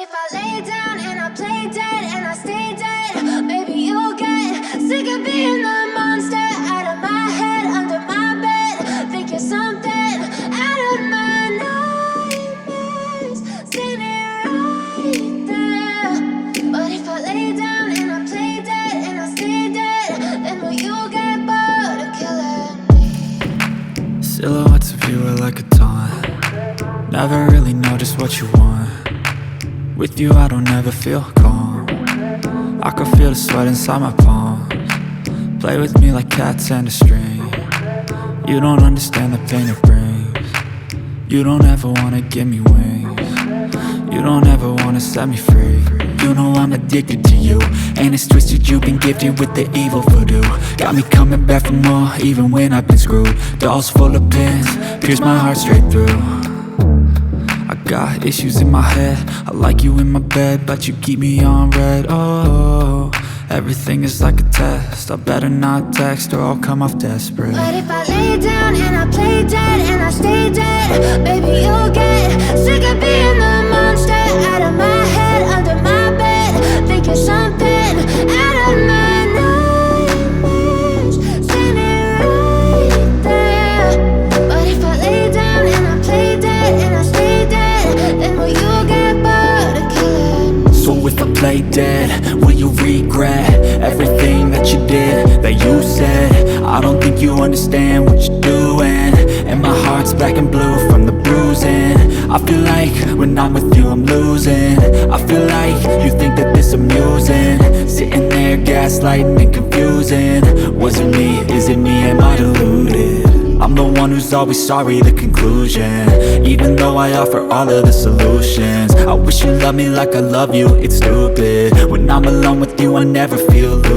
if I lay down and I play dead and I stay dead? Maybe you'll get sick of being the monster out of my head, under my bed. Think you're something out of my nightmares, standing right there. But if I lay down and I play dead and I stay dead, then will you get bored of killing me? Silhouettes of you are like a taunt. Never really know just what you want. With you I don't ever feel calm. I can feel the sweat inside my palms. Play with me like cats and a string. You don't understand the pain it brings. You don't ever wanna give me wings. You don't ever wanna set me free. You know I'm addicted to you, and it's twisted, you've been gifted with the evil voodoo. Got me coming back for more, even when I've been screwed. Dolls full of pins, pierce my heart straight through. I got issues in my head, I like you in my bed, but you keep me on red. Oh, everything is like a test, I better not text or I'll come off desperate. But if I lay down and I play dead and I stay dead, baby you'll get sick of being the monster out of my head, under my bed. Think you're something out of my nightmares, standing right there. But if I lay down and I play dead and I stay dead, then will you get bored of killing me? So if I play dead, will you regret everything that you did, that you said? I don't think you understand what you're doing, and my heart's black and blue from the bruising. I feel like when I'm with you I'm losing. I feel like you think that this amusing, sitting there gaslighting and confusing. Was it me? Is it me? Am I deluded? I'm the one who's always sorry, the conclusion, even though I offer all of the solutions. I wish you loved me like I love you, it's stupid. When I'm alone with you I never feel loose.